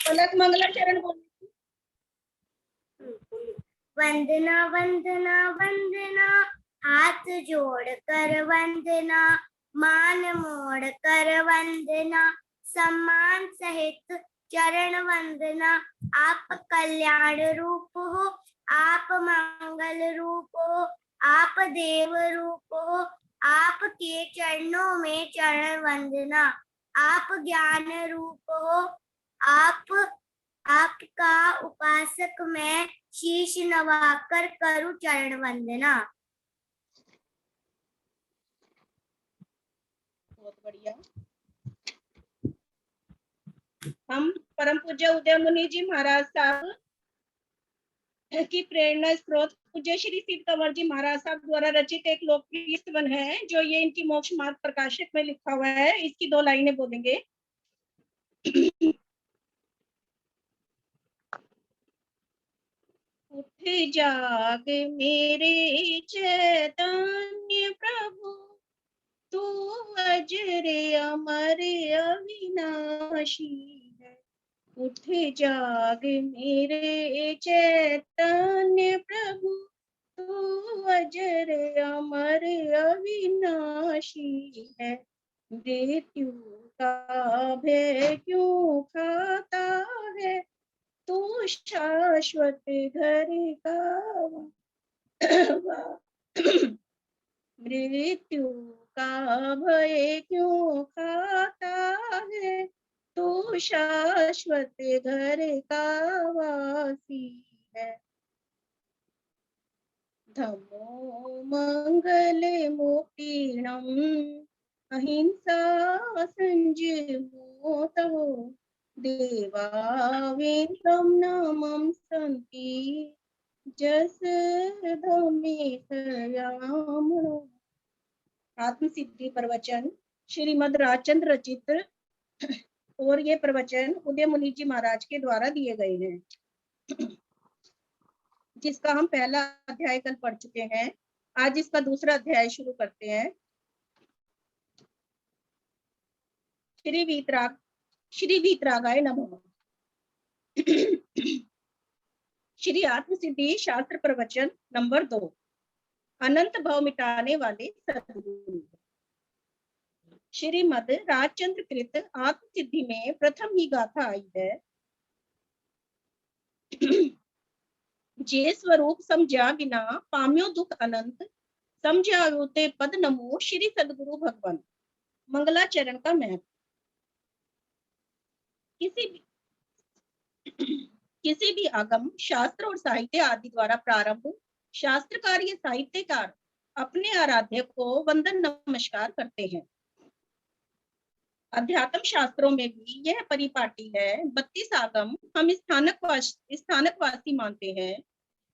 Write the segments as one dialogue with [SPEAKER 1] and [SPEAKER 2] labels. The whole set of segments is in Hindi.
[SPEAKER 1] पलक मंगलाचरण बोल।
[SPEAKER 2] वंदना वंदना वंदना, हाथ जोड़ कर वंदना, मान मोड़ कर वंदना, सम्मान सहित चरण वंदना। आप कल्याण रूप हो, आप मंगल रूप हो, आप देव रूप हो, आपके चरणों में चरण वंदना। आप ज्ञान रूप हो, आपका उपासक मैं शीश नवाकर करूं चरण वंदना।
[SPEAKER 1] बहुत बढ़िया। हम परम पूज्य उदय मुनि जी महाराज साहब की प्रेरणा स्रोत पूज्य श्री शिव कंवर जी महाराज साहब द्वारा रचित एक लोकप्रिय स्तवन है, जो ये इनकी मोक्ष मार्ग प्रकाशक में लिखा हुआ है। इसकी 2 लाइनें बोलेंगे। उठ जाग मेरे चैतन्य प्रभु, तू अजर अमर अविनाशी है। उठ जाग मेरे चैतन्य प्रभु, तू अजर अमर अविनाशी है। मृत्यु का भय क्यों खाता है, तू शाश्वत घर का मृत्यु का भय क्यों खाता है, तू शाश्वत घर का वासी है। धम्मो मंगल मोक्षणम, अहिंसा संयमो तवो, देवावेत्रम नमं संति जस धम्मे सयामो। आत्म सिद्धि प्रवचन श्रीमद राजचंद्र रचित, और ये प्रवचन उदय मुनि जी महाराज के द्वारा दिए गए हैं, जिसका हम पहला अध्याय कल पढ़ चुके हैं। आज इसका दूसरा अध्याय शुरू करते हैं। श्री वीतरागाय नमः। श्री आत्म सिद्धि शास्त्र प्रवचन नंबर 2, अनंत भव मिटाने वाले सद्गुरु। श्रीमद राजचंद्र कृत आत्म सिद्धि में प्रथम ही गाथा आई है। जे स्वरूप समझा बिना पाम्यो दुख अनंत, समझायो ते पद नमो श्री सदगुरु भगवान। मंगलाचरण का महत्व। किसी भी आगम, शास्त्र और साहित्य आदि द्वारा प्रारंभ शास्त्रकार या साहित्यकार अपने आराध्य को वंदन नमस्कार करते हैं। अध्यात्म शास्त्रों में भी यह परिपाटी है। 32 आगम हम स्थानकवासी मानते हैं।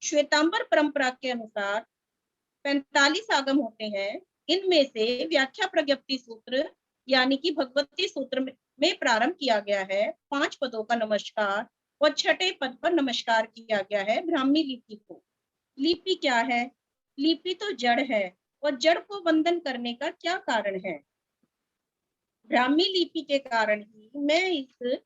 [SPEAKER 1] श्वेतांबर परंपरा के अनुसार 45 आगम होते हैं। इनमें से व्याख्या प्रज्ञप्ति सूत्र यानी कि भगवती सूत्र में प्रारंभ किया गया है 5 पदों का नमस्कार, और 6ठे पद पर नमस्कार किया गया है ब्राह्मी लिपि को। लिपि क्या है? लिपि तो जड़ है, और जड़ को वंदन करने का क्या कारण है? ब्राह्मी लिपि के कारण ही मैं इस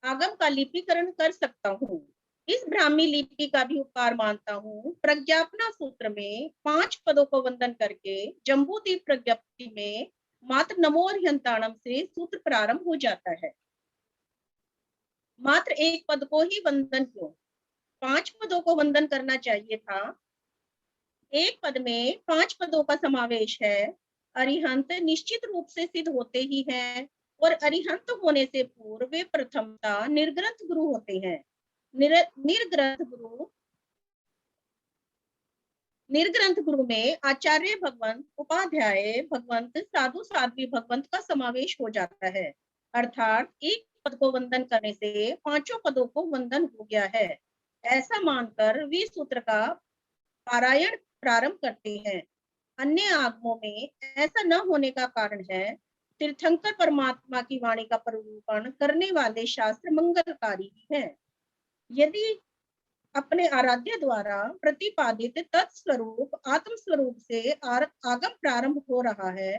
[SPEAKER 1] आगम का लिपिकरण कर सकता हूँ। इस ब्राह्मी लिपि का भी उपकार मानता हूँ। प्रज्ञापना सूत्र में 5 पदों को वंदन करके जम्बूद्वीप प्रज्ञप्ति में मात्र नमो अर्हंताणम से सूत्र प्रारंभ हो जाता है। मात्र 1 पद को ही वंदन क्यों? 5 पदों को वंदन करना चाहिए था। 1 पद में 5 पदों का समावेश है। अरिहंत निश्चित रूप से सिद्ध होते ही हैं, और अरिहंत होने से पूर्व वे प्रथमता निर्ग्रंथ गुरु होते हैं। निर्ग्रंथ गुरु में आचार्य भगवंत, उपाध्याय भगवंत, साधु साध्वी भगवंत का समावेश हो जाता है। अर्थात 1 पद को वंदन करने से 5 पदों को वंदन हो गया है। ऐसा मानकर वे सूत्र का पारायण प्रारंभ करते हैं। अन्य आगमों में ऐसा न होने का कारण है तीर्थंकर परमात्मा की वाणी का प्ररूपण करने वाले शास्त्र मंगलकारी हैं। यदि अपने आराध्य द्वारा प्रतिपादित तत्स्वरूप आत्म स्वरूप से आगम प्रारंभ हो रहा है,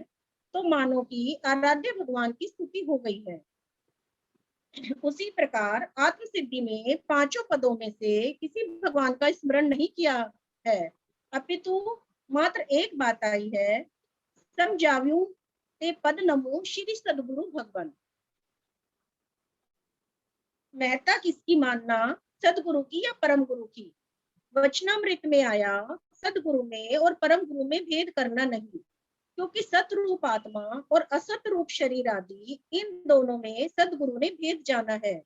[SPEAKER 1] तो मानो कि आराध्य भगवान की स्तुति हो गई है। उसी प्रकार आत्म सिद्धि में पांचों पदों में से किसी भगवान का स्मरण नहीं किया है, अपितु मात्र एक बात आई है, समझाव्यू ते पद नमो श्री सदगुरु भगवान। महता किसकी मानना, सदगुरु की या परम गुरु की? वचनामृत में आया सदगुरु में और परम गुरु में भेद करना नहीं, क्योंकि सतरूप आत्मा और असत रूप शरीर आदि इन दोनों में सदगुरु ने भेद जाना है।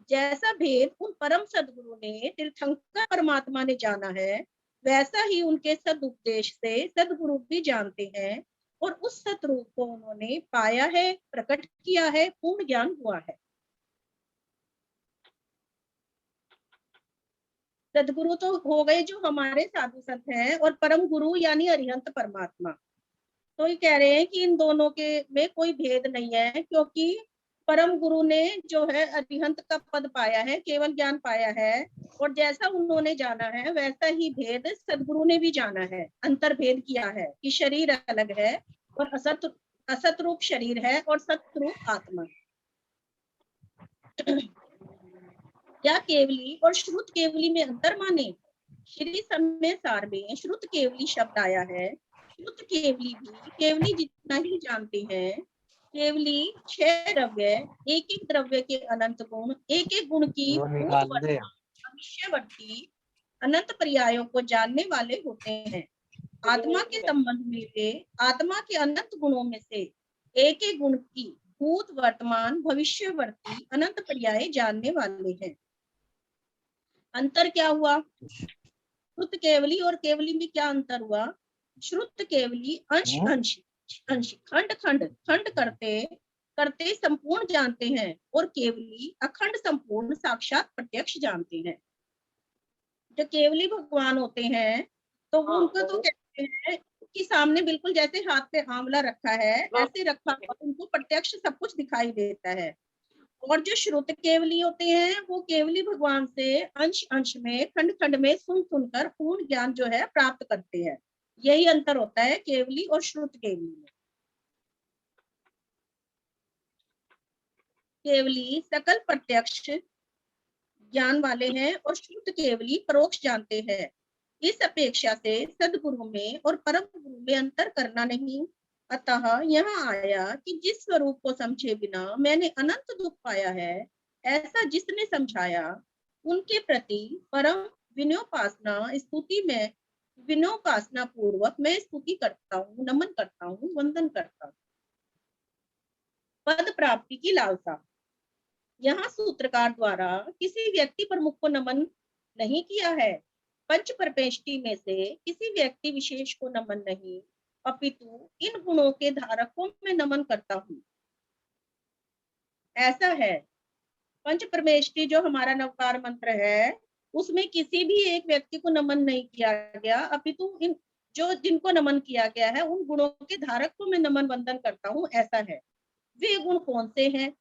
[SPEAKER 1] जैसा भेद उन परम सदगुरु ने तीर्थंकर परमात्मा ने जाना है, वैसा ही उनके सदुपदेश से सदगुरु भी जानते हैं और उस सतरूप को उन्होंने पाया है, प्रकट किया है, पूर्ण ज्ञान हुआ है। सदगुरु तो हो गए जो हमारे साधु संत हैं, और परम गुरु यानी अरिहंत परमात्मा। तो ये कह रहे हैं कि इन दोनों के में कोई भेद नहीं है, क्योंकि परम गुरु ने जो है अरिहंत का पद पाया है, केवल ज्ञान पाया है, और जैसा उन्होंने जाना है वैसा ही भेद सदगुरु ने भी जाना है। अंतर भेद किया है कि शरीर अलग है और असत रूप शरीर है और सत रूप आत्मा। क्या केवली और श्रुत केवली में अंतर माने? श्री समय सार में श्रुत केवली शब्द आया है। श्रुत केवली भी केवली जितना ही जानते हैं। केवली 6 द्रव्य, एक एक द्रव्य के अनंत गुण, एक एक गुण की भविष्यवर्ती अनंत पर्यायों को जानने वाले होते हैं। आत्मा के संबंध में वे आत्मा के अनंत गुणों में से एक एक गुण की भूत, वर्तमान, भविष्यवर्ती अनंत पर्याय जानने वाले हैं। अंतर क्या हुआ? श्रुत केवली और केवली में क्या अंतर हुआ? श्रुत केवली अंश अंश अंश खंड खंड खंड करते करते संपूर्ण जानते हैं, और केवली अखंड संपूर्ण साक्षात प्रत्यक्ष जानते हैं। जो केवली भगवान होते हैं तो वो उनको तो कहते हैं कि सामने बिल्कुल जैसे हाथ पे आंवला रखा है ऐसे रखा हुआ, उनको प्रत्यक्ष सब कुछ दिखाई देता है। और जो श्रुत केवली होते हैं वो केवली भगवान से अंश अंश में खंड खंड में सुन सुनकर पूर्ण ज्ञान जो है प्राप्त करते हैं। यही अंतर होता है केवली और श्रुत केवली में। केवली सकल प्रत्यक्ष ज्ञान वाले हैं और श्रुत केवली परोक्ष जानते हैं। इस अपेक्षा से सदगुरु में और परम गुरु में अंतर करना नहीं। अतः यहाँ आया कि जिस स्वरूप को समझे बिना मैंने अनंत दुख पाया है, ऐसा जिसने समझाया उनके प्रति परम विनयोपासना स्तुति में विनयोपासना पूर्वक मैं स्तुति करता हूँ, नमन करता हूँ, वंदन करता हूँ। पद प्राप्ति की लालसा। यहाँ सूत्रकार द्वारा किसी व्यक्ति प्रमुख को नमन नहीं किया है, पंच परपेष्टि में से किसी व्यक्ति विशेष को नमन नहीं, अपितु इन गुणों के धारकों में नमन करता हूँ। ऐसा है, पंच परमेष्टि जो हमारा नवकार मंत्र है उसमें किसी भी एक व्यक्ति को नमन नहीं किया गया, अपितु इन जो जिनको नमन किया गया है उन गुणों के धारक को मैं नमन वंदन करता हूँ। ऐसा है। वे गुण कौन से हैं?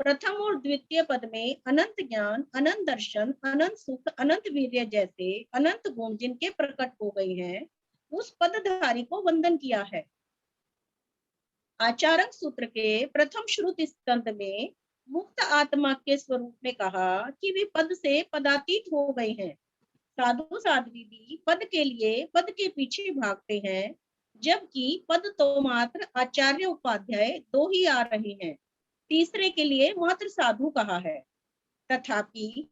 [SPEAKER 1] प्रथम और द्वितीय पद में अनंत ज्ञान, अनंत दर्शन, अनंत सुख, अनंत वीर्य जैसे अनंत गुण जिनके प्रकट हो गए हैं, उस पदधारी को वंदन किया है। आचारक सूत्र के प्रथम श्रुत स्कंद में मुक्त आत्मा के स्वरूप में कहा कि वे पद से पदातीत हो गए हैं। साधु साध्वी भी पद के लिए पद के पीछे भागते हैं, जबकि पद तो मात्र आचार्य उपाध्याय दो ही आ रहे हैं, तीसरे के लिए मात्र साधु कहा है। तथापि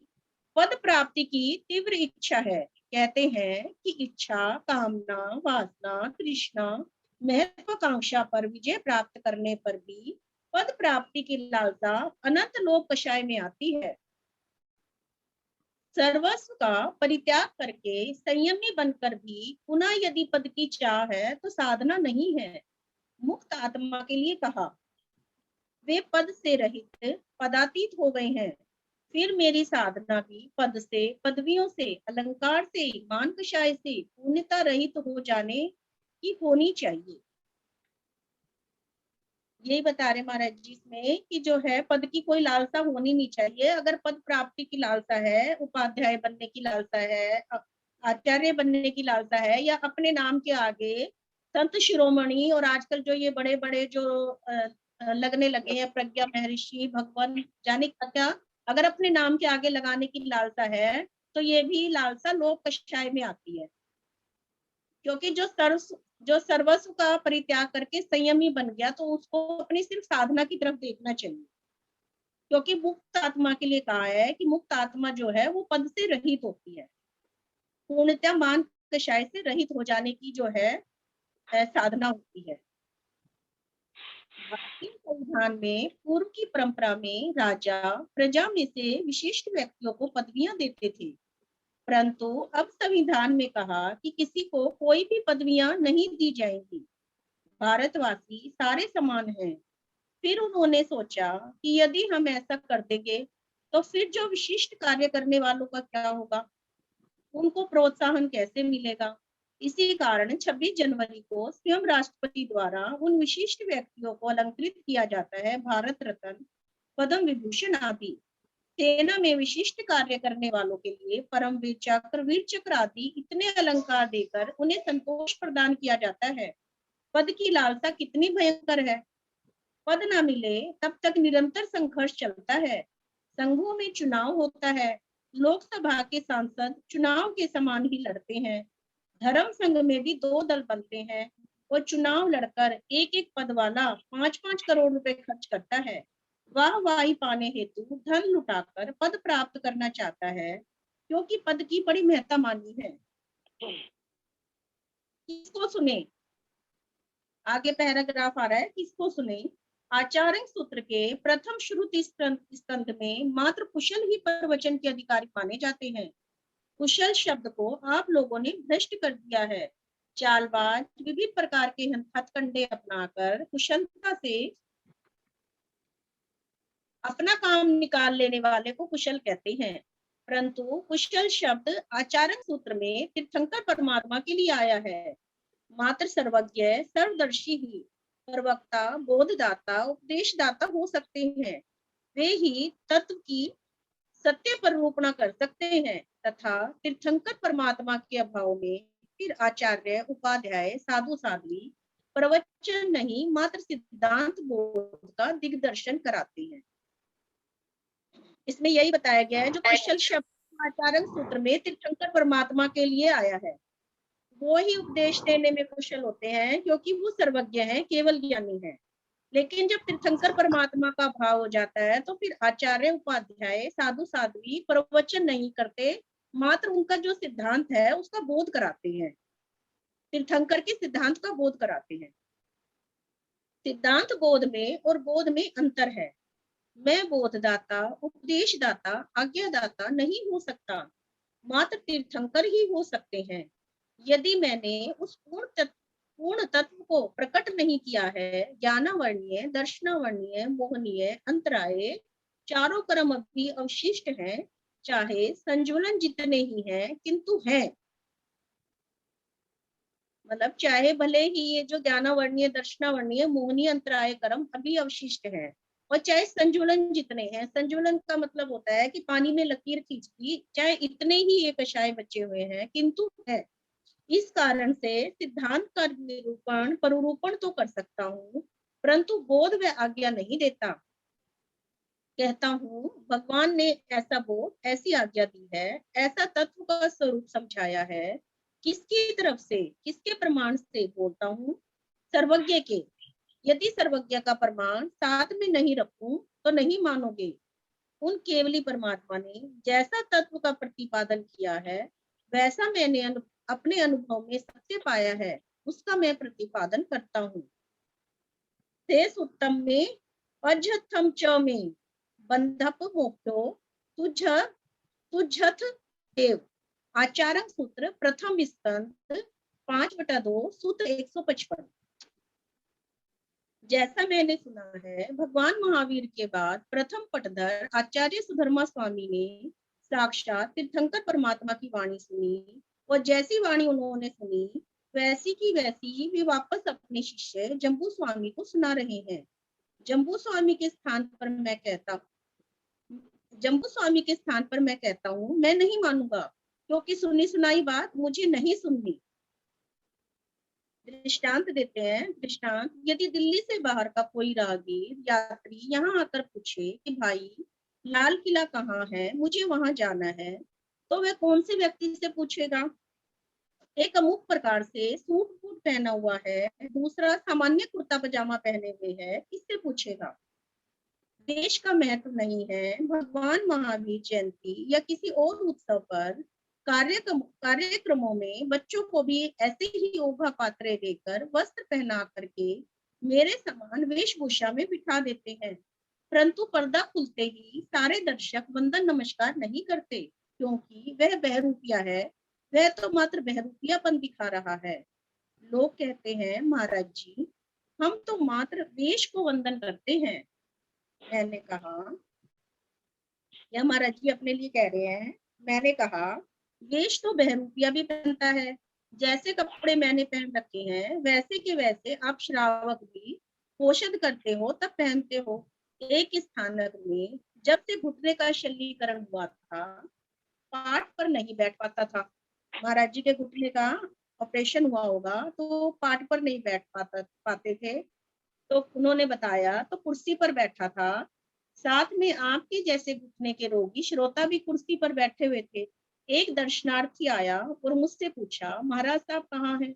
[SPEAKER 1] पद प्राप्ति की तीव्र इच्छा है। कहते हैं कि इच्छा, कामना, वासना, तृष्णा, महत्वाकांक्षा पर विजय प्राप्त करने पर भी पद प्राप्ति की लालसा अनंत लोक कषाय में आती है। सर्वस्व का परित्याग करके संयमी बनकर भी पुनः यदि पद की चाह है तो साधना नहीं है। मुक्त आत्मा के लिए कहा, वे पद से रहित पदातीत हो गए हैं। फिर मेरी साधना भी पद से, पदवियों से, अलंकार से, मान कषाय से पूर्णता रहित हो जाने की होनी चाहिए। यही बता रहे महाराज जी इसमें कि जो है पद की कोई लालसा होनी नहीं चाहिए। अगर पद प्राप्ति की लालसा है, उपाध्याय बनने की लालसा है, आचार्य बनने की लालसा है, या अपने नाम के आगे संत शिरोमणि और आजकल जो ये बड़े बड़े जो लगने लगे हैं, प्रज्ञा महर्षि, भगवान जाने क्या क्या। अगर अपने नाम के आगे लगाने की लालसा है तो ये भी लालसा लोक कषाय में आती है, क्योंकि जो सर्वस्व का परित्याग करके संयमी बन गया तो उसको अपनी सिर्फ साधना की तरफ देखना चाहिए। क्योंकि मुक्त आत्मा के लिए कहा है कि मुक्त आत्मा जो है वो पद से रहित होती है, पूर्णतः मान कषाय से रहित हो जाने की जो है साधना होती है। भारतीय संविधान में पूर्व की परंपरा में राजा प्रजा में से विशिष्ट व्यक्तियों को पदवियां देते थे, परंतु अब संविधान में कहा कि किसी को कोई भी पदवियां नहीं दी जाएंगी, भारतवासी सारे समान हैं। फिर उन्होंने सोचा कि यदि हम ऐसा कर देंगे तो फिर जो विशिष्ट कार्य करने वालों का क्या होगा, उनको प्रोत्साहन कैसे मिलेगा। इसी कारण 26 जनवरी को स्वयं राष्ट्रपति द्वारा उन विशिष्ट व्यक्तियों को अलंकृत किया जाता है भारत रत्न, पद्म विभूषण आदि। सेना में विशिष्ट कार्य करने वालों के लिए परमवीर चक्र, वीर चक्र आदि इतने अलंकार देकर उन्हें संतोष प्रदान किया जाता है। पद की लालसा कितनी भयंकर है। पद ना मिले तब तक निरंतर संघर्ष चलता है। संघों में चुनाव होता है, लोकसभा के सांसद चुनाव के समान ही लड़ते हैं। धर्म संघ में भी 2 दल बनते हैं और चुनाव लड़कर एक एक पद वाला 5-5 करोड़ रुपए खर्च करता है। वाहवाही पाने हेतु धन लुटाकर पद प्राप्त करना चाहता है, क्योंकि पद की बड़ी महत्ता मानी है। किसको सुने, आगे पैराग्राफ आ रहा है, किसको सुने। आचार्य सूत्र के प्रथम श्रुति स्कंध में मात्र कुशल ही प्रवचन के अधिकारी माने जाते हैं। कुशल शब्द को आप लोगों ने भ्रष्ट कर दिया है। चालबाज विभिन्न प्रकार के हथकंडे अपनाकर कुशलता से अपना काम निकाल लेने वाले को कुशल कहते हैं, परंतु कुशल शब्द आचार्य सूत्र में तीर्थंकर परमात्मा के लिए आया है। मात्र सर्वज्ञ, सर्वदर्शी ही प्रवक्ता, बोधदाता, उपदेशदाता हो सकते हैं। वे ही तत्व की सत्य परिरूपणा कर सकते हैं, तथा तीर्थंकर परमात्मा के अभाव में फिर आचार्य, उपाध्याय, साधु साध्वी प्रवचन नहीं मात्र सिद्धांत बोध का दिग्दर्शन कराते हैं। इसमें यही बताया गया है जो कुशल शब्द आचार्य सूत्र में तीर्थंकर परमात्मा के लिए आया है, वो ही उपदेश देने में कुशल होते हैं, क्योंकि वो सर्वज्ञ हैं, केवल ज्ञानी हैं। लेकिन जब तीर्थंकर परमात्मा का भाव हो जाता है तो फिर आचार्य, उपाध्याय, साधु साध्वी प्रवचन नहीं करते, मात्र उनका जो सिद्धांत है उसका बोध कराते हैं, तीर्थंकर के सिद्धांत का बोध कराते हैं। सिद्धांत बोध में और बोध में अंतर है। मैं बोधदाता, उपदेशदाता, आज्ञादाता नहीं हो सकता, मात्र तीर्थंकर ही हो सकते हैं। यदि मैंने उस पूर्ण तत्व को प्रकट नहीं किया है, ज्ञानावर्णीय, दर्शनावर्णीय, मोहनीय, अंतराय चारों कर्म भी अवशिष्ट हैं, चाहे संज्वलन जितने ही हैं किंतु हैं। मतलब चाहे भले ही ये जो ज्ञानावर्णीय, दर्शनावर्णीय, मोहनीय, अंतराय कर्म अभी अवशिष्ट है, और चाहे संजुलन जितने हैं, संजुलन का मतलब होता है कि पानी में लकीर खींच दी, चाहे इतने ही ये कषाय बचे हुए हैं किंतु है। इस कारण से सिद्धांत का निरूपण, परूरूपण तो कर सकता हूँ, परंतु बोध व आज्ञा नहीं देता। कहता हूँ भगवान ने ऐसा बोध, ऐसी आज्ञा दी है, ऐसा तत्व का स्वरूप समझाया है। किसकी तरफ से, किसके प्रमाण से बोलता हूँ? सर्वज्ञ के। यदि सर्वज्ञ का प्रमाण साथ में नहीं रखूं तो नहीं मानोगे। उन केवली परमात्मा ने जैसा तत्व का प्रतिपादन किया है, वैसा मैंने अपने अनुभव में सत्य पाया है, उसका मैं प्रतिपादन करता हूँ। शेष उत्तम में अजथम च में बंधप मोक्षो तुझथ देव। आचार्य सूत्र प्रथम स्कंद 5/2 सूत्र 155। जैसा मैंने सुना है, भगवान महावीर के बाद प्रथम पटधर आचार्य सुधर्मा स्वामी ने साक्षात तीर्थंकर परमात्मा की वाणी सुनी, और जैसी वाणी उन्होंने सुनी वैसी की वैसी वे वापस अपने शिष्य जम्बू स्वामी को सुना रहे हैं। जम्बू स्वामी के स्थान पर मैं कहता हूँ मैं नहीं मानूंगा, क्योंकि सुनी सुनाई बात मुझे नहीं सुननी। दृष्टांत देते हैं। दृष्टांत, यदि दिल्ली से बाहर का कोई राहगीर यात्री यहाँ आकर पूछे कि भाई लाल किला कहाँ है, मुझे वहां जाना है, तो वह कौन से व्यक्ति से पूछेगा? एक अमुक प्रकार से सूट बूट पहना हुआ है, दूसरा सामान्य कुर्ता पजामा पहने हुए है, किससे पूछेगा? देश का महत्व नहीं है भगवान महावीर जयंती या किसी और उत्सव पर कार्यक्रमों में बच्चों को भी ऐसे ही ओघा पात्रे देकर वस्त्र पहना करके मेरे समान वेशभूषा में बिठा देते हैं, परंतु पर्दा खुलते ही सारे दर्शक वंदन नमस्कार नहीं करते, क्योंकि वह बहरूपिया है। वह तो मात्र बहरूपियापन दिखा रहा है। लोग कहते हैं महाराज जी, हम तो मात्र वेश को वंदन करते हैं। मैंने कहा, यह महाराज जी अपने लिए कह रहे हैं। मैंने कहा, वेश तो बहरूपिया भी पहनता है। जैसे कपड़े मैंने पहन रखे हैं वैसे के वैसे आप श्रावक भी पोषद करते हो तब पहनते हो। एक स्थानक में जब से घुटने का शल्लीकरण हुआ था, पाठ पर नहीं बैठ पाता था। महाराज जी के घुटने का ऑपरेशन हुआ होगा तो पाठ पर नहीं बैठ पाते थे। तो उन्होंने बताया तो कुर्सी पर बैठा था। साथ में आपके जैसे घुटने के रोगी श्रोता भी कुर्सी पर बैठे हुए थे। एक दर्शनार्थी आया और मुझसे पूछा, महाराज साहब कहाँ हैं?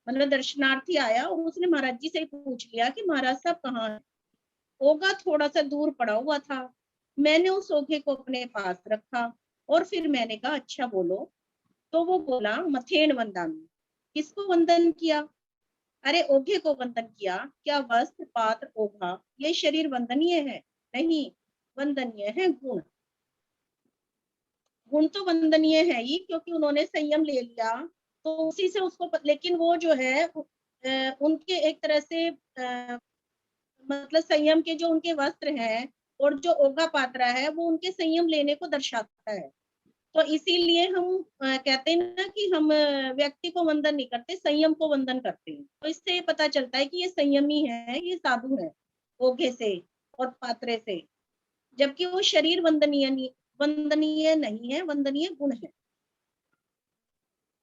[SPEAKER 1] मतलब दर्शनार्थी आया और उसने महाराज जी से ही पूछ लिया कि महाराज साहब कहाँ हैं। ओगा थोड़ा सा दूर पड़ा हुआ था। मैंने उस ओघे को अपने पास रखा और फिर मैंने कहा, अच्छा बोलो। तो वो बोला, मथेन वंदन। किसको वंदन किया? अरे ओघे को वंदन किया। क्या वस्त्र पात्र ओघा ये शरीर वंदनीय है? नहीं, वंदनीय है गुण। गुण तो वंदनीय है ही, क्योंकि उन्होंने संयम ले लिया तो उसी से उसको लेकिन वो जो है उनके एक तरह से मतलब संयम के जो उनके वस्त्र हैं और जो ओघा पात्रा है वो उनके संयम लेने को दर्शाता है। तो इसीलिए हम कहते हैं ना कि हम व्यक्ति को वंदन नहीं करते, संयम को वंदन करते हैं। तो इससे ये पता चलता है कि ये संयमी है, ये साधु है ओघे से और पात्रे से। जबकि वो शरीर वंदनीय नहीं है, वंदनीय गुण है।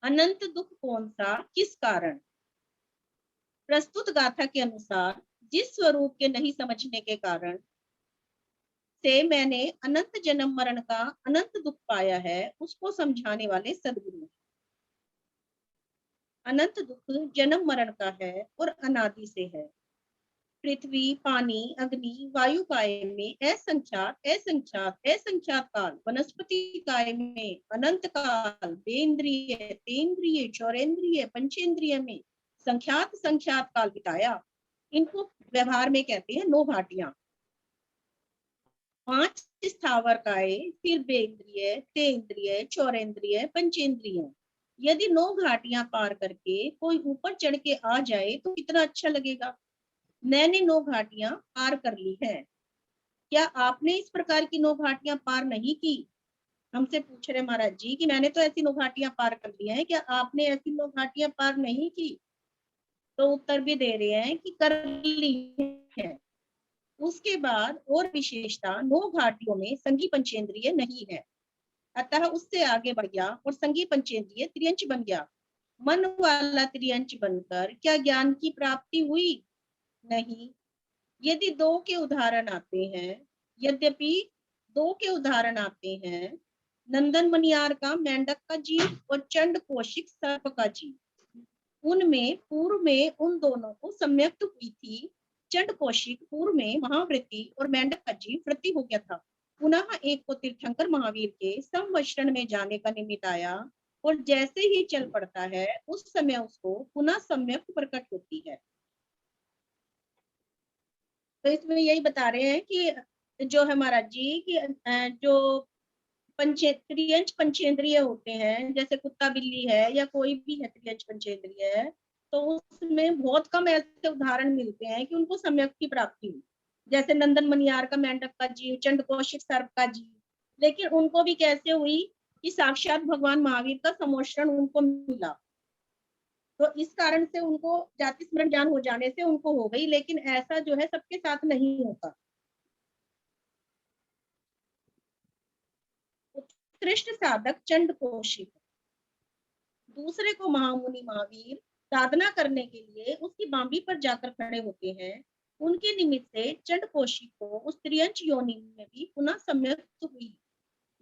[SPEAKER 1] अनंत दुख कौन सा, किस कारण? प्रस्तुत गाथा के अनुसार जिस स्वरूप के नहीं समझने के कारण से मैंने अनंत जन्म मरण का अनंत दुख पाया है, उसको समझाने वाले सदगुरु। अनंत दुख जन्म मरण का है और अनादि से है। पृथ्वी, पानी, अग्नि, वायु काय में असंख्यात असंख्यात असंख्यात काल, वनस्पति काय में अनंत काल, बेन्द्रिय तेन्द्रिय चौरेन्द्रिय पंचेन्द्रिय में संख्यात संख्यात काल बिताया। इनको व्यवहार में कहते हैं नौ घाटियां। 5 स्थावर काय, फिर बेन्द्रिय तेन्द्रिय चौरेन्द्रिय पंचेन्द्रिय। यदि 9 घाटियां पार करके कोई ऊपर चढ़ के आ जाए तो कितना अच्छा लगेगा। मैंने 9 घाटियां पार कर ली है। क्या आपने इस प्रकार की 9 घाटियां पार नहीं की? हमसे पूछ रहे महाराज जी कि मैंने तो ऐसी 9 घाटियां पार कर ली हैं, क्या आपने ऐसी 9 घाटियां पार नहीं की? तो उत्तर भी दे रहे हैं कि कर ली है। उसके बाद और विशेषता 9 घाटियों में संगी पंचेंद्रिय नहीं है, अतः उससे आगे बढ़ गया और संगी पंचेंद्रिय त्रियंच बन गया। मन वाला त्रियंच बनकर क्या ज्ञान की प्राप्ति हुई? नहीं। यदि दो के उदाहरण आते हैं, यद्यपि 2 के उदाहरण आते हैं, नंदन मनियार का मेंढक का जीव और चंड कौशिक सर्प का जीव, उनमें पूर्व में उन दोनों को सम्यक्त हुई थी। चंड कौशिक पूर्व में महावृत्ति और मेंढक का जीव वृत्ति हो गया था। पुनः एक को तीर्थंकर महावीर के संवशरण में जाने का निमित्त आया और जैसे ही चल पड़ता है उस समय उसको पुनः सम्यक्त प्रकट होती है। तो इसमें यही बता रहे हैं कि जो है महाराज जी कि जो त्रियंच पंचेंद्रिय होते हैं, जैसे कुत्ता बिल्ली है या कोई भी है त्रियंच पंचेंद्रिय है, तो उसमें बहुत कम ऐसे उदाहरण मिलते हैं कि उनको सम्यक की प्राप्ति हुई। जैसे नंदन मनियार का मेंढक का जीव, चंड कौशिक सर्प का जीव, लेकिन उनको भी कैसे हुई कि साक्षात भगवान महावीर का समोषण उनको मिला। तो इस कारण से उनको जाति स्मरण ज्ञान हो जाने से उनको हो गई, लेकिन ऐसा जो है सबके साथ नहीं होता। उत्कृष्ट साधक चंड कौशिक, दूसरे को महामुनि महावीर साधना करने के लिए उसकी बांबी पर जाकर खड़े होते हैं। उनके निमित्त से चंडकोशी को उस त्रियंच योनि में भी पुनः सम्यक्त हुई,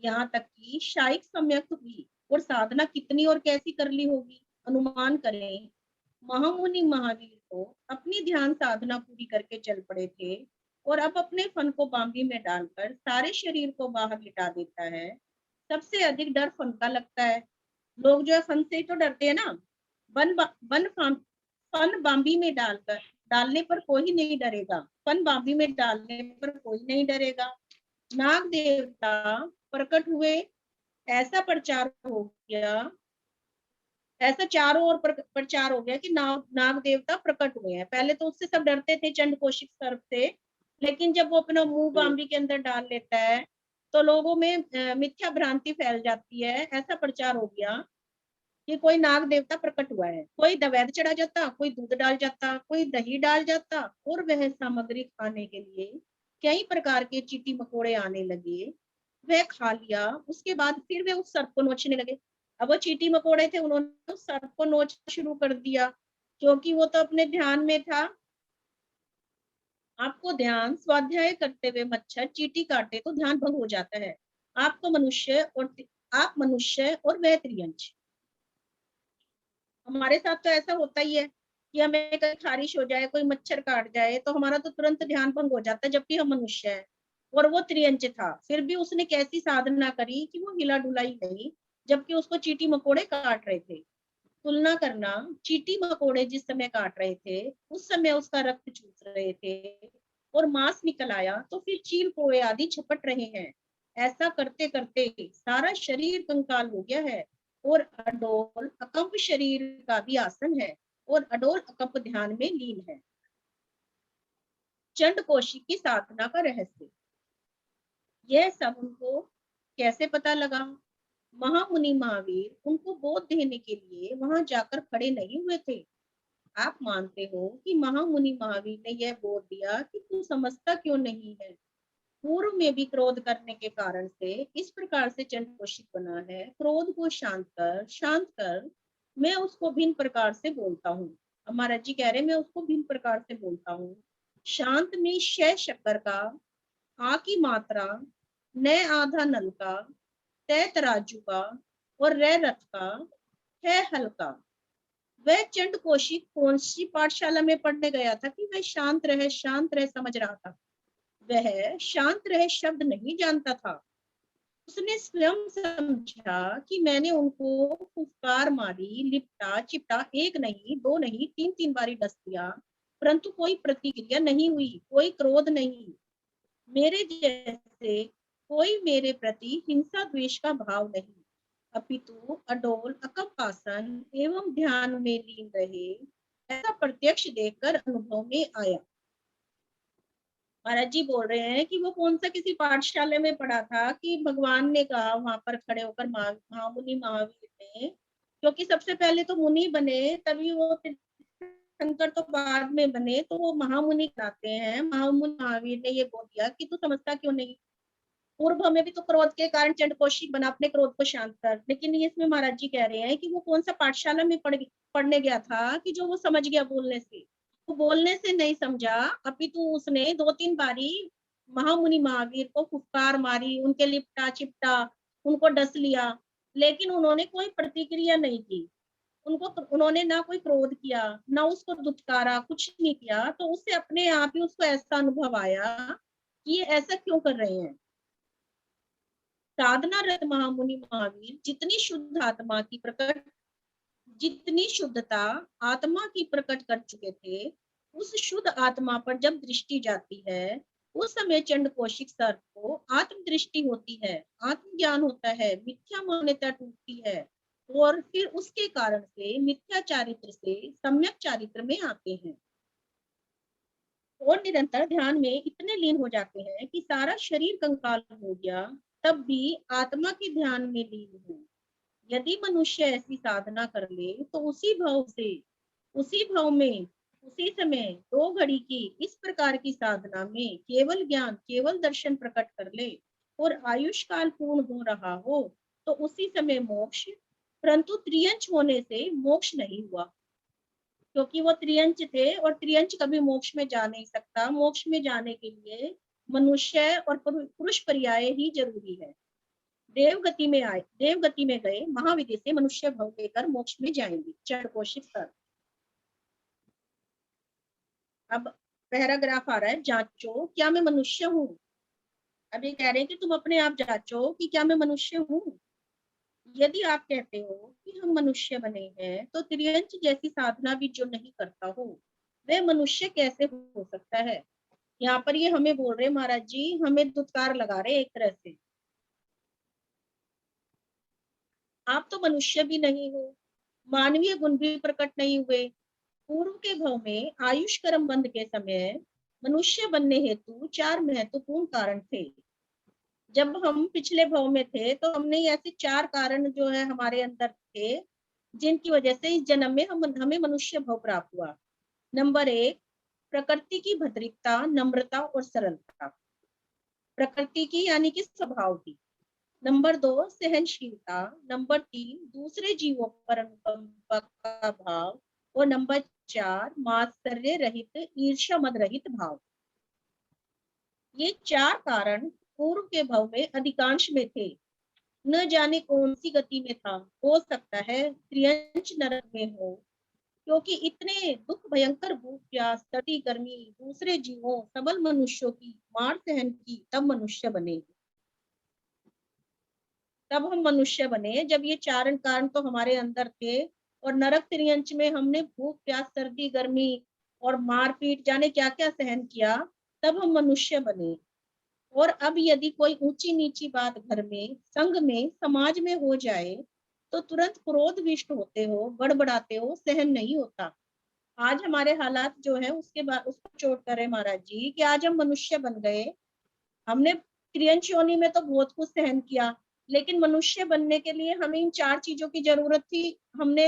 [SPEAKER 1] यहाँ तक कि शायिक सम्यक्त हुई। और साधना कितनी और कैसी कर ली होगी, अनुमान करें। महामुनि महावीर तो अपनी ध्यान साधना पूरी करके चल पड़े थे और अब अपने फन को बांबी में डालकर सारे शरीर को बाहर लिटा देता है। सबसे अधिक डर फन का लगता है। लोग जो है फन से ही तो डरते हैं ना। फन बांबी में डालने पर कोई नहीं डरेगा। फन बांबी में डालने पर कोई नहीं डरेगा। नाग देवता प्रकट हुए, ऐसा प्रचार हो गया, ऐसा चारों ओर प्रचार हो गया कि नाग देवता प्रकट हुए हैं। पहले तो उससे सब डरते थे, चंड कौशिक सर्प से, लेकिन जब वो अपना मुंह बांबी के अंदर डाल लेता है तो लोगों में मिथ्या भ्रांति फैल जाती है। ऐसा प्रचार हो गया कि कोई नाग देवता प्रकट हुआ है। कोई दवैध चढ़ा जाता, कोई दूध डाल जाता, कोई दही डाल जाता, और वह सामग्री खाने के लिए कई प्रकार के चीटी मकोड़े आने लगे। वह खा लिया, उसके बाद फिर वे उस सर्प को नोचने लगे। अब वो चीटी मकोड़े थे, उन्होंने उस सर्प को नोचना शुरू कर दिया, क्योंकि वो तो अपने ध्यान में था। आपको ध्यान स्वाध्याय करते हुए मच्छर चीटी काटे तो ध्यान भंग हो जाता है। आपको मनुष्य और आप मनुष्य और वह त्रियंच। हमारे साथ तो ऐसा होता ही है कि हमें कहीं खारिश हो जाए, कोई मच्छर काट जाए तो हमारा तो तुरंत ध्यान भंग हो जाता है, जबकि हम मनुष्य है। और वो त्रियंच था, फिर भी उसने कैसी साधना करी कि वो हिला डुला ही नहीं, जबकि उसको चीटी मकोड़े काट रहे थे। तुलना करना, चीटी मकोड़े जिस समय काट रहे थे उस समय उसका रक्त चूस रहे थे और मांस निकल आया, तो फिर चील कोए आदि झपट रहे हैं। ऐसा करते करते सारा शरीर कंकाल हो गया है और अडोल अकंप शरीर का भी आसन है और अडोल अकंप ध्यान में लीन है। चंड कौशिक की साधना का रहस्य, यह सब उनको कैसे पता लगा? महामुनि महावीर उनको बोध देने के लिए वहां जाकर खड़े नहीं हुए थे। आप मानते हो कि महामुनि महावीर ने यह बोध दिया कि तू समझता क्यों नहीं है? पूर्व में भी क्रोध करने के कारण से इस प्रकार से चंड कौशिक बना है। क्रोध को शांत कर मैं उसको भिन्न प्रकार से बोलता हूँ। महाराज जी कह रहे मैं उसको भिन्न प्रकार से बोलता हूँ। शांत में शय शक्कर का, आ की मात्रा, न आधा नल का, तय तराजू का और रे रथ का, है हल्का। वह चंड कौशिक कौन सी पाठशाला में पढ़ने गया था कि वह शांत रहे समझ रहा था? वह शांत रहे शब्द नहीं जानता था। उसने स्वयं समझा कि मैंने उनको फुफकार मारी, लिपटा चिपटा, एक नहीं दो नहीं तीन तीन बारी डस दिया, परंतु कोई प्रतिक्रिया नहीं हुई, कोई क्रोध नहीं। मेरे जैसे कोई मेरे प्रति हिंसा द्वेष का भाव नहीं, अपितु अडोल अकंपासन एवं ध्यान में लीन रहे, ऐसा प्रत्यक्ष देखकर अनुभव में आया। महाराज जी बोल रहे हैं कि वो कौन सा किसी पाठशाला में पढ़ा था कि भगवान ने कहा वहां पर खड़े होकर, महामुनि महावीर ने, क्योंकि सबसे पहले तो मुनि बने, तभी वो शंकर तो बाद में बने, तो वो महामुनि कहते हैं। महामुनि महावीर ने ये बोल दिया कि तू समझता क्यों नहीं? पूर्व में भी तो क्रोध के कारण चंड कौशिक बना, अपने क्रोध को शांत कर। लेकिन ये इसमें महाराज जी कह रहे हैं कि वो कौन सा पाठशाला में पढ़ने गया था कि जो वो समझ गया बोलने से? वो बोलने से नहीं समझा, अपितु उसने दो तीन बारी महामुनि महावीर को फुफकार मारी, उनके लिपटा चिपटा, उनको डस लिया, लेकिन उन्होंने कोई प्रतिक्रिया नहीं की। उन्होंने ना कोई क्रोध किया, ना उसको दुत्कारा, कुछ नहीं किया। तो उससे अपने आप ही उसको ऐसा अनुभव आया कि ये ऐसा क्यों कर रहे हैं। साधना रत महामुनि महावीर जितनी शुद्धता आत्मा की प्रकट कर चुके थे, उस शुद्ध आत्मा पर जब दृष्टि जाती है, उस समय चंड कौशिक सर्प को आत्म दृष्टि होती है, आत्म ज्ञान होता है, मिथ्या मान्यता टूटती है और फिर उसके कारण से मिथ्या चारित्र से सम्यक चारित्र में आते हैं और निरंतर ध्यान में इतने लीन हो जाते हैं कि सारा शरीर कंकाल हो गया, तब भी आत्मा के ध्यान में लीन हो। यदि मनुष्य ऐसी साधना कर ले तो उसी भाव में उसी समय दो घड़ी की इस प्रकार की साधना में केवल ज्ञान, केवल दर्शन प्रकट कर ले और आयुष काल पूर्ण हो रहा हो, तो उसी समय मोक्ष, परंतु त्रियंच होने से मोक्ष नहीं हुआ। क्योंकि वो त्रियंच थे और त्रियंच कभी मोक्ष में जा नहीं सकता। मोक्ष में जाने के लिए मनुष्य और पुरुष पर्याय ही जरूरी है। देवगति में गए महाविधि से मनुष्य भव लेकर मोक्ष में जाएंगे। चरकोशिक सर। अब पैराग्राफ आ रहा है, जांचो क्या मैं मनुष्य हूँ। अब ये कह रहे हैं कि तुम अपने आप जांचो कि क्या मैं मनुष्य हूँ। यदि आप कहते हो कि हम मनुष्य बने हैं तो त्रियंच जैसी साधना भी जो नहीं करता हो वह मनुष्य कैसे हो सकता है। यहाँ पर ये हमें बोल रहे महाराज जी, हमें दुत्कार लगा रहे एक तरह से। आप तो मनुष्य भी नहीं हो, मानवीय गुण भी प्रकट नहीं हुए। पूर्व के भव में आयुष कर्म बंध के समय मनुष्य बनने हेतु 4 महत्वपूर्ण कारण थे। जब हम पिछले भव में थे तो हमने ऐसे 4 कारण जो है हमारे अंदर थे, जिनकी वजह से इस जन्म में हमें मनुष्य भव प्राप्त हुआ। नंबर 1, प्रकृति की भद्रिकता, नम्रता और सरलता। प्रकृति की यानी कि स्वभाव की। नंबर 2, सहनशीलता। नंबर 3, दूसरे जीवों पर अनुकंपा का भाव। और नंबर 4, मात्सर्य रहित, ईर्ष्या मद रहित भाव। ये 4 कारण पूर्व के भव में अधिकांश में थे। न जाने कौन सी गति में था, हो सकता है त्रियंच नरक में हो, क्योंकि इतने दुख भयंकर भूख प्यास सर्दी गर्मी दूसरे जीवों सबल मनुष्यों की मार सहन की तब मनुष्य बने। तब हम मनुष्य बने जब ये 4 कारण तो हमारे अंदर थे। और नरक त्रियंच में हमने भूख प्यास सर्दी गर्मी और मारपीट जाने क्या क्या सहन किया, तब हम मनुष्य बने। और अब यदि कोई ऊंची नीची बात घर में संग में समाज में हो जाए तो तुरंत क्रोध विष्ट होते हो, बड़बड़ाते हो, सहन नहीं होता। आज हमारे हालात जो है उसके बाद उस पर चोट करे महाराज जी कि आज हम मनुष्य बन गए। हमने त्रियंश योनि में तो बहुत कुछ सहन किया, लेकिन मनुष्य बनने के लिए हमें इन 4 चीजों की जरूरत थी। हमने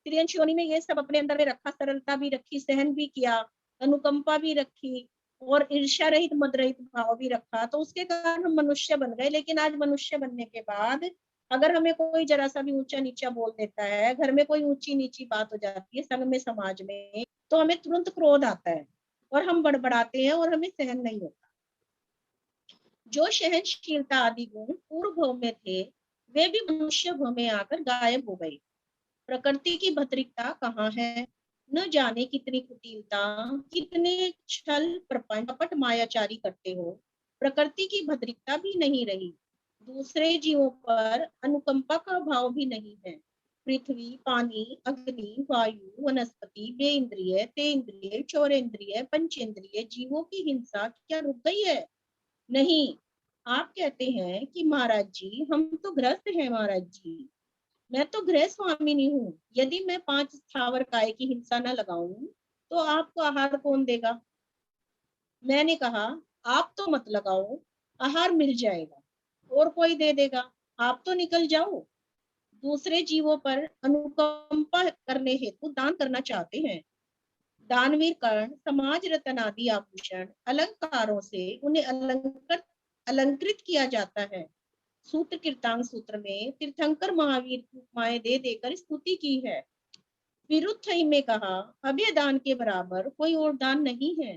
[SPEAKER 1] त्रियंश योनि में ये सब अपने अंदर में रखा, सरलता भी रखी, सहन भी किया, अनुकंपा भी रखी और ईर्ष्या रहित मद रहित भाव भी रखा, तो उसके कारण हम मनुष्य बन गए। लेकिन आज मनुष्य बनने के बाद अगर हमें कोई जरा सा भी ऊंचा नीचा बोल देता है, घर में कोई ऊंची नीची बात हो जाती है, संग में समाज में, तो हमें तुरंत क्रोध आता है और हम बड़बड़ाते हैं और हमें सहन नहीं होता। जो सहनशीलता आदि गुण पूर्व भव में थे वे भी मनुष्य भव में आकर गायब हो गए। प्रकृति की भद्रिकता कहाँ है, न जाने कितनी कुटिलता, कितने छल प्रपंच कपट मायाचारी करते हो। प्रकृति की भद्रिकता भी नहीं रही, दूसरे जीवों पर अनुकंपा का भाव भी नहीं है। पृथ्वी पानी अग्नि वायु वनस्पति बे इंद्रिय ते इंद्रिय चौरेंद्रिय पंचेंद्रिय जीवों की हिंसा क्या रुक गई है? नहीं। आप कहते हैं कि महाराज जी हम तो गृहस्थ हैं। महाराज जी मैं तो गृह स्वामिनी हूँ, यदि मैं 5 स्थावर काय की हिंसा न लगाऊं तो आपको आहार कौन देगा? मैंने कहा आप तो मत लगाओ, आहार मिल जाएगा और कोई दे देगा, आप तो निकल जाओ। दूसरे जीवों पर अनुकंपा करने हेतु दान करना चाहते हैं। दानवीर कर्ण समाज रत्न आदि आभूषण अलंकारों से उन्हें अलंकृत किया जाता है। सूत्र कीर्तांग सूत्र में तीर्थंकर महावीर की उपमाएं दे देकर स्तुति की है। विरुद्ध में कहा अभय दान के बराबर कोई और दान नहीं है।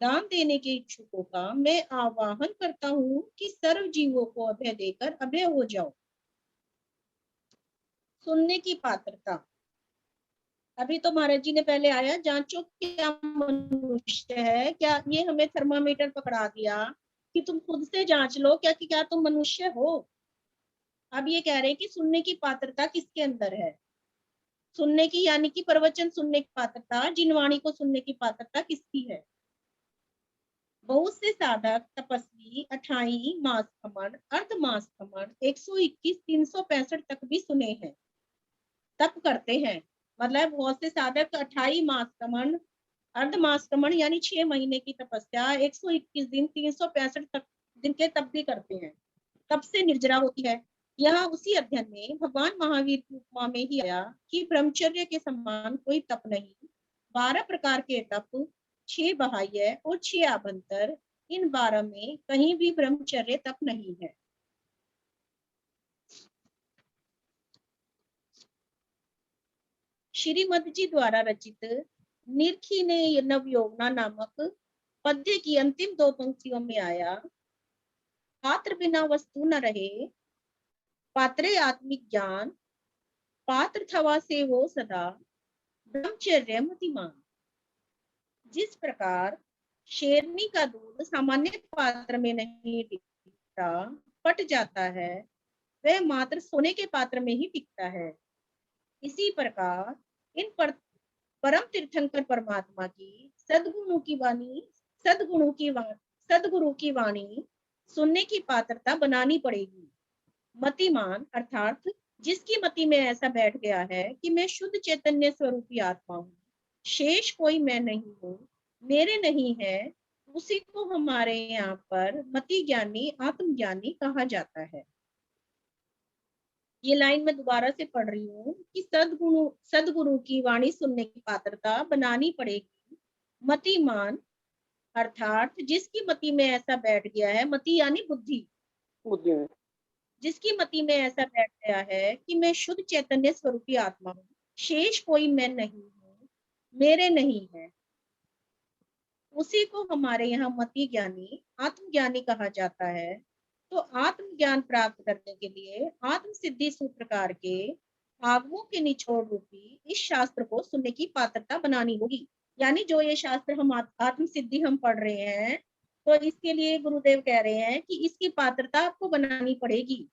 [SPEAKER 1] दान देने के इच्छुकों का मैं आह्वान करता हूँ कि सर्व जीवों को अभय देकर अभय हो जाओ। सुनने की पात्रता। अभी तो महाराज जी ने पहले आया जांचो क्या मनुष्य है, क्या ये हमें थर्मामीटर पकड़ा दिया कि तुम खुद से जांच लो क्या कि क्या तुम मनुष्य हो। अब ये कह रहे हैं कि सुनने की पात्रता किसके अंदर है। सुनने की यानी कि प्रवचन सुनने की पात्रता, जिनवाणी को सुनने की पात्रता किसकी है? बहुत से साधक तपस्वी 28 मास खमन अर्ध मास खमन 121 365 तक भी सुने हैं, तप करते हैं। मतलब बहुत से साधक 28 मास कमन अर्ध मास कमन यानी 6 महीने की तपस्या 121 दिन 365 तक दिन के तप भी करते हैं, तब से निर्जरा होती है। यहाँ उसी अध्ययन में भगवान महावीर की उपमा में ही आया कि ब्रह्मचर्य के समान कोई तप नहीं। 12 प्रकार के तप, 6 बाह्य और 6 आभंतर, इन 12 में कहीं भी ब्रह्मचर्य तप नहीं है। श्रीमद जी द्वारा रचित निरखी ने नवयोगना नामक पद्य की अंतिम दो पंक्तियों में आया, पात्र बिना वस्तु न रहे, पात्रे आत्मिक ज्ञान, पात्र थवा से वो सदा, ब्रह्मचर्य मतिमान। जिस प्रकार शेरनी का दूध सामान्य पात्र में नहीं टिकता, फट जाता है, वह मात्र सोने के पात्र में ही टिकता है। इसी प्रकार इन परम तीर्थंकर परमात्मा की सदगुरु की वाणी सुनने की पात्रता बनानी पड़ेगी। मतिमान अर्थात जिसकी मति में ऐसा बैठ गया है कि मैं शुद्ध चैतन्य स्वरूपी आत्मा हूँ, शेष कोई मैं नहीं हूँ, मेरे नहीं है, उसी को हमारे यहाँ पर मति ज्ञानी आत्मज्ञानी कहा जाता है। ये लाइन मैं दोबारा से पढ़ रही हूँ कि सदगुरु की वाणी सुनने की पात्रता बनानी पड़ेगी। मतिमान अर्थात जिसकी मति में ऐसा बैठ गया है, मति यानी बुद्धि,
[SPEAKER 3] बुद्धि में
[SPEAKER 1] जिसकी मति में ऐसा बैठ गया है कि मैं शुद्ध चैतन्य स्वरूपी आत्मा हूँ, शेष कोई मैं नहीं हूँ, मेरे नहीं है, उसी को हमारे यहाँ मति ज्ञानी आत्मज्ञानी कहा जाता है। तो आत्मज्ञान प्राप्त करने के लिए आत्म सिद्धि सूत्रकार के आगमों के निचोड़ रूपी इस शास्त्र को सुनने की पात्रता बनानी होगी। यानी जो ये शास्त्र हम आत्म सिद्धि हम पढ़ रहे हैं, तो इसके लिए गुरुदेव कह रहे हैं कि इसकी पात्रता आपको बनानी पड़ेगी।